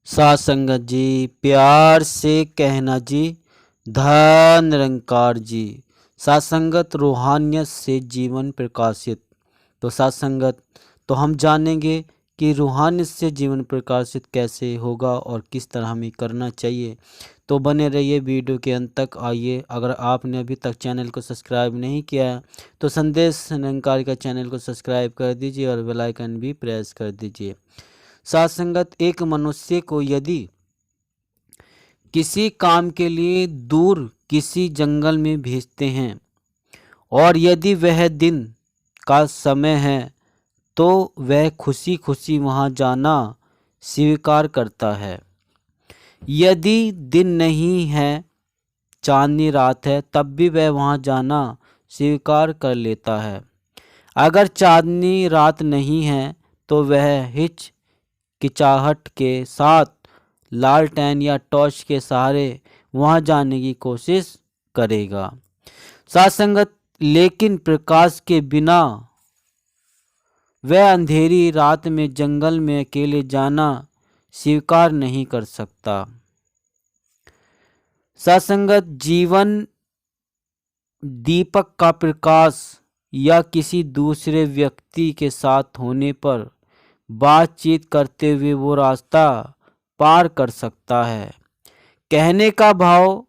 साथ संगत जी, प्यार से कहना जी, धन निरंकार जी। साथ संगत, रूहानियत से जीवन प्रकाशित। तो साथ संगत, तो हम जानेंगे कि रूहानियत से जीवन प्रकाशित कैसे होगा और किस तरह हमें करना चाहिए। तो बने रहिए वीडियो के अंत तक। आइए, अगर आपने अभी तक चैनल को सब्सक्राइब नहीं किया है तो संदेश निरंकार का चैनल को सब्सक्राइब कर दीजिए और बेल आइकन भी प्रेस कर दीजिए। साथ संगत, एक मनुष्य को यदि किसी काम के लिए दूर किसी जंगल में भेजते हैं और यदि वह दिन का समय है तो वह खुशी खुशी वहाँ जाना स्वीकार करता है। यदि दिन नहीं है, चांदनी रात है, तब भी वह वहाँ जाना स्वीकार कर लेता है। अगर चांदनी रात नहीं है तो वह हिचकिचाहट के साथ लालटेन या टॉर्च के सहारे वहां जाने की कोशिश करेगा। साथ संगत, लेकिन प्रकाश के बिना वह अंधेरी रात में जंगल में अकेले जाना स्वीकार नहीं कर सकता। साथ संगत, जीवन दीपक का प्रकाश या किसी दूसरे व्यक्ति के साथ होने पर बातचीत करते हुए वो रास्ता पार कर सकता है। कहने का भाव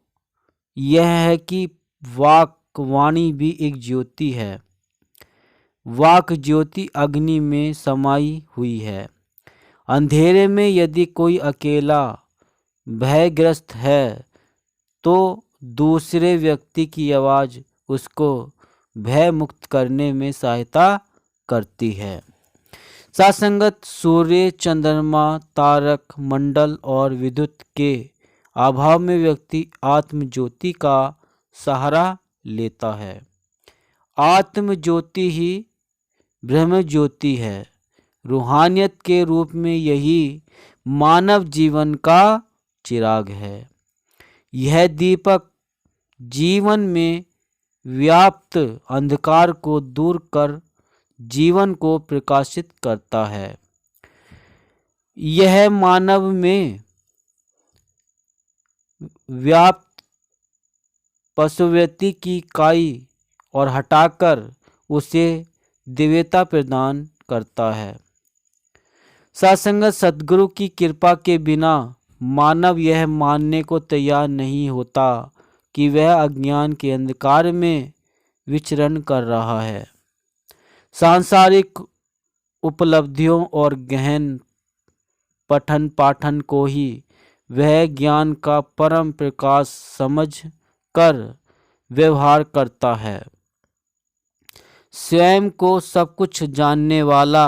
यह है कि वाणी भी एक ज्योति है। वाक ज्योति अग्नि में समाई हुई है। अंधेरे में यदि कोई अकेला भयग्रस्त है तो दूसरे व्यक्ति की आवाज़ उसको भय मुक्त करने में सहायता करती है। साथ संगत, सूर्य, चंद्रमा, तारक मंडल और विद्युत के अभाव में व्यक्ति आत्म ज्योति का सहारा लेता है। आत्म ज्योति ही ब्रह्म ज्योति है। रूहानियत के रूप में यही मानव जीवन का चिराग है। यह दीपक जीवन में व्याप्त अंधकार को दूर कर जीवन को प्रकाशित करता है। यह मानव में व्याप्त पशुवृत्ति की काई और हटाकर उसे दिव्यता प्रदान करता है। सत्संगत, सद्गुरु की कृपा के बिना मानव यह मानने को तैयार नहीं होता कि वह अज्ञान के अंधकार में विचरण कर रहा है। सांसारिक उपलब्धियों और गहन पठन पाठन को ही वह ज्ञान का परम प्रकाश समझ कर व्यवहार करता है। स्वयं को सब कुछ जानने वाला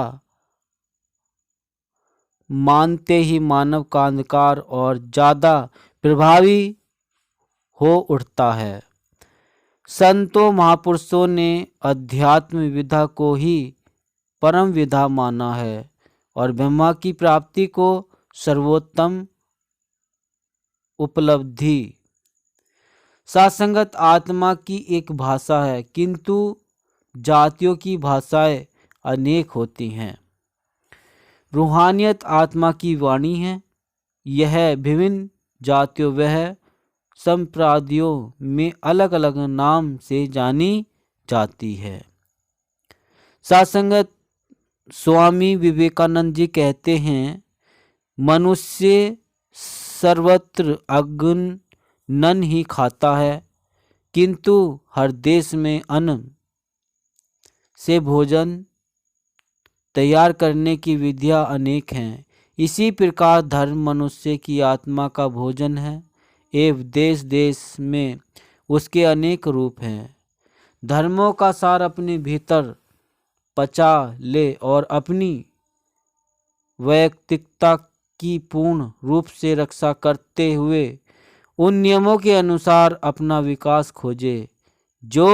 मानते ही मानव का अंधकार और ज़्यादा प्रभावी हो उठता है। संतों महापुरुषों ने अध्यात्म विधा को ही परम विधा माना है और ब्रह्मा की प्राप्ति को सर्वोत्तम उपलब्धि। सत्संगत, आत्मा की एक भाषा है किंतु जातियों की भाषाएं अनेक होती हैं। रूहानियत आत्मा की वाणी है। यह विभिन्न जातियों वह संप्रदायों में अलग अलग नाम से जानी जाती है। सत्संगत, स्वामी विवेकानंद जी कहते हैं, मनुष्य सर्वत्र अन्न ही खाता है किंतु हर देश में अन्न से भोजन तैयार करने की विधियां अनेक हैं। इसी प्रकार धर्म मनुष्य की आत्मा का भोजन है एवं देश देश में उसके अनेक रूप हैं। धर्मों का सार अपने भीतर पचा ले और अपनी वैयक्तिकता की पूर्ण रूप से रक्षा करते हुए उन नियमों के अनुसार अपना विकास खोजे जो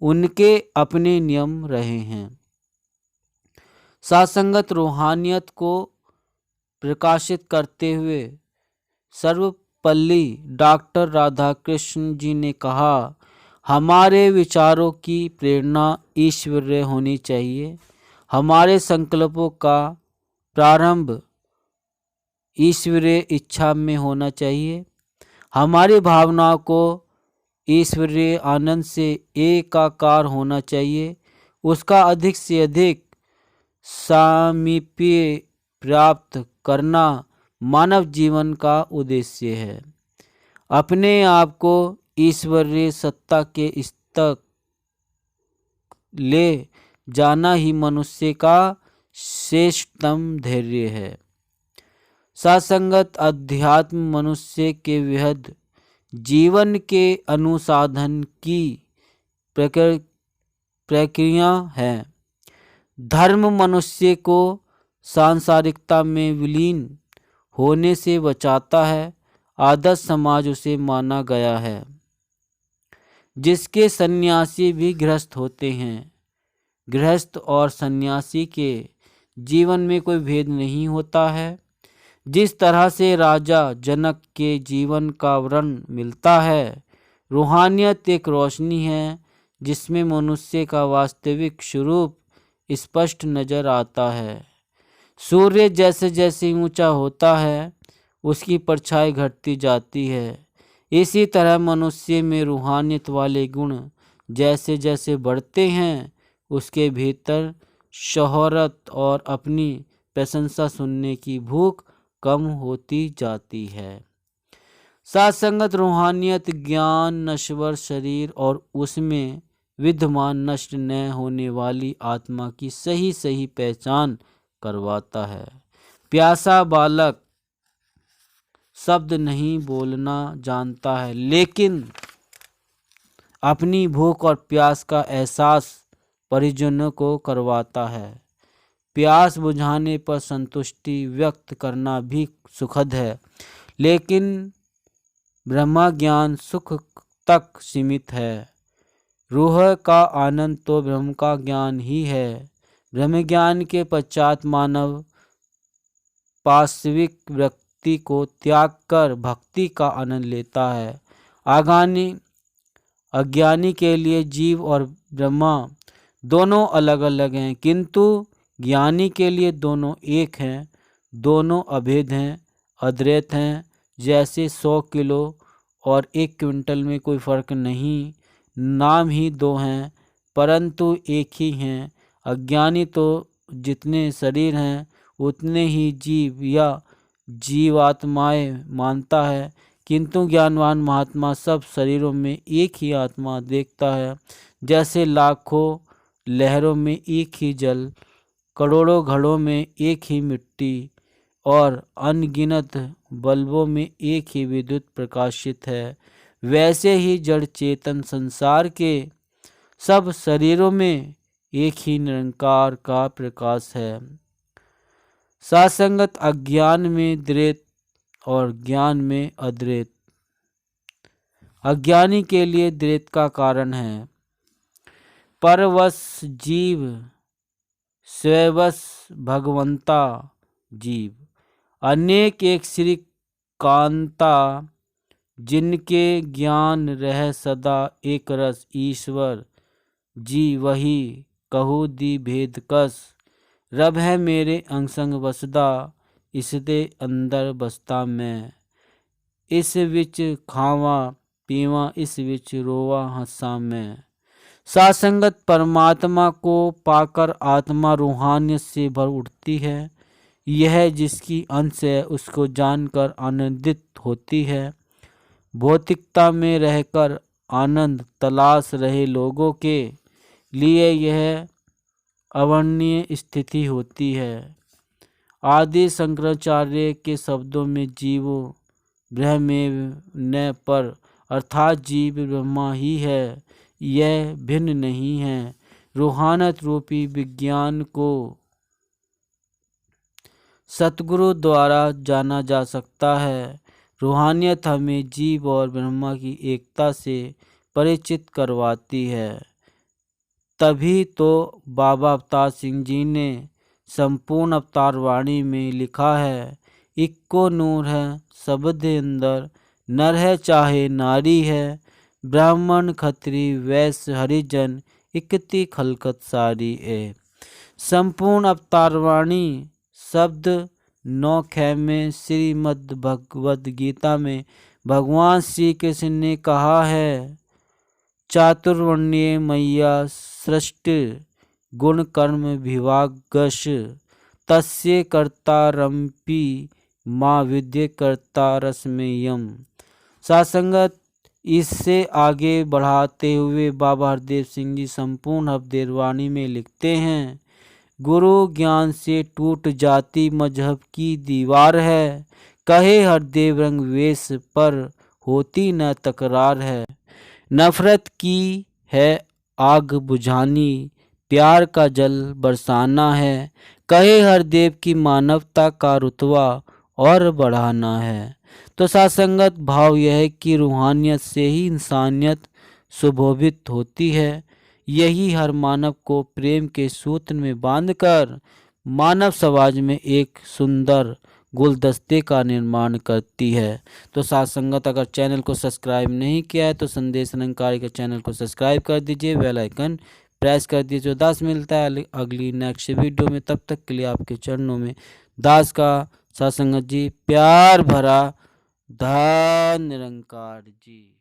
उनके अपने नियम रहे हैं। सत्संगत, रूहानियत को प्रकाशित करते हुए सर्वपल्ली डॉक्टर राधाकृष्ण जी ने कहा, हमारे विचारों की प्रेरणा ईश्वरीय होनी चाहिए। हमारे संकल्पों का प्रारंभ ईश्वरीय इच्छा में होना चाहिए। हमारी भावनाओं को ईश्वरीय आनंद से एकाकार होना चाहिए। उसका अधिक से अधिक सामीप्य प्राप्त करना मानव जीवन का उद्देश्य है। अपने आप को ईश्वरीय सत्ता के तक ले जाना ही मनुष्य का श्रेष्ठतम धैर्य है। सासंगत अध्यात्म मनुष्य के विहद जीवन के अनुसाधन की प्रक्रिया है। धर्म मनुष्य को सांसारिकता में विलीन होने से बचाता है। आदर्श समाज उसे माना गया है जिसके सन्यासी भी गृहस्थ होते हैं। गृहस्थ और सन्यासी के जीवन में कोई भेद नहीं होता है। जिस तरह से राजा जनक के जीवन का वर्णन मिलता है, रूहानियत एक रोशनी है जिसमें मनुष्य का वास्तविक स्वरूप स्पष्ट नजर आता है। सूर्य जैसे जैसे ऊंचा होता है उसकी परछाई घटती जाती है। इसी तरह मनुष्य में रूहानियत वाले गुण जैसे जैसे बढ़ते हैं उसके भीतर शोहरत और अपनी प्रशंसा सुनने की भूख कम होती जाती है। सासंगत रूहानियत ज्ञान नश्वर शरीर और उसमें विद्यमान नष्ट न होने वाली आत्मा की सही सही पहचान करवाता है। प्यासा बालक शब्द नहीं बोलना जानता है लेकिन अपनी भूख और प्यास का एहसास परिजनों को करवाता है। प्यास बुझाने पर संतुष्टि व्यक्त करना भी सुखद है, लेकिन ब्रह्म ज्ञान सुख तक सीमित है। रूह का आनंद तो ब्रह्म का ज्ञान ही है। ब्रह्म ज्ञान के पश्चात मानव पार्श्विक व्यक्ति को त्याग कर भक्ति का आनंद लेता है। अज्ञानी के लिए जीव और ब्रह्मा दोनों अलग अलग हैं, किंतु ज्ञानी के लिए दोनों एक हैं। दोनों अभेद हैं, अद्वैत हैं। जैसे 100 किलो और 1 क्विंटल में कोई फर्क नहीं, नाम ही दो हैं परंतु एक ही हैं। अज्ञानी तो जितने शरीर हैं उतने ही जीव या जीवात्माएं मानता है, किंतु ज्ञानवान महात्मा सब शरीरों में एक ही आत्मा देखता है। जैसे लाखों लहरों में एक ही जल, करोड़ों घड़ों में एक ही मिट्टी और अनगिनत बल्बों में एक ही विद्युत प्रकाशित है, वैसे ही जड़ चेतन संसार के सब शरीरों में एक ही निरंकार का प्रकाश है। सासंगत अज्ञान में द्वैत और ज्ञान में अद्वैत। अज्ञानी के लिए द्वैत का कारण है परवश जीव स्ववश भगवंता जीव। अनेक एक श्री कांता जिनके ज्ञान रह सदा एक रस ईश्वर जी वही कहू दी भेद कस। रब है मेरे अंग संग वसदा इसदे अंदर बसता मैं। इस विच खावा पीवा इस विच रोवा हंसा मैं। सासंगत परमात्मा को पाकर आत्मा रूहानियत से भर उठती है। यह जिसकी अंश है उसको जानकर आनंदित होती है। भौतिकता में रहकर आनंद तलाश रहे लोगों के लिए यह अवर्णनीय स्थिति होती है। आदि शंकराचार्य के शब्दों में जीवो ब्रह्मेव न पर अर्थात जीव ब्रह्मा ही है, यह भिन्न नहीं है। रूहानियत रूपी विज्ञान को सतगुरु द्वारा जाना जा सकता है। रूहानियत हमें जीव और ब्रह्मा की एकता से परिचित करवाती है। तभी तो बाबा अवतार सिंह जी ने संपूर्ण अवतार वाणी में लिखा है, इक्को नूर है सबदे अंदर, नर है चाहे नारी है, ब्राह्मण खत्री वैश्य हरिजन इकती खलकत सारी है। संपूर्ण अवतार वाणी शब्द 9 में श्रीमद् भगवद गीता में भगवान श्री कृष्ण ने कहा है, चातुर्वर्ण्य मैया सृष्टि गुण कर्म विभागश तस्य कर्तारम्पि माँ विद्य कर्ता रसमेयम। सासंगत इससे आगे बढ़ाते हुए बाबा हरदेव सिंह जी संपूर्ण अवधेरवाणी में लिखते हैं, गुरु ज्ञान से टूट जाती मजहब की दीवार है, कहे हरदेव रंग वेश पर होती न तकरार है। नफरत की है आग बुझानी, प्यार का जल बरसाना है, कहे हरदेव की मानवता का रुतबा और बढ़ाना है। तो सासंगत भाव यह है कि रूहानियत से ही इंसानियत सुशोभित होती है। यही हर मानव को प्रेम के सूत्र में बांधकर मानव समाज में एक सुंदर गुलदस्ते का निर्माण करती है। तो सासंगत अगर चैनल को सब्सक्राइब नहीं किया है तो संदेश निरंकारी के चैनल को सब्सक्राइब कर दीजिए, बेल आइकन प्रेस कर दीजिए। जो दास मिलता है अगली नेक्स्ट वीडियो में, तब तक के लिए आपके चरणों में दास का सासंगत जी प्यार भरा धन्य निरंकार जी।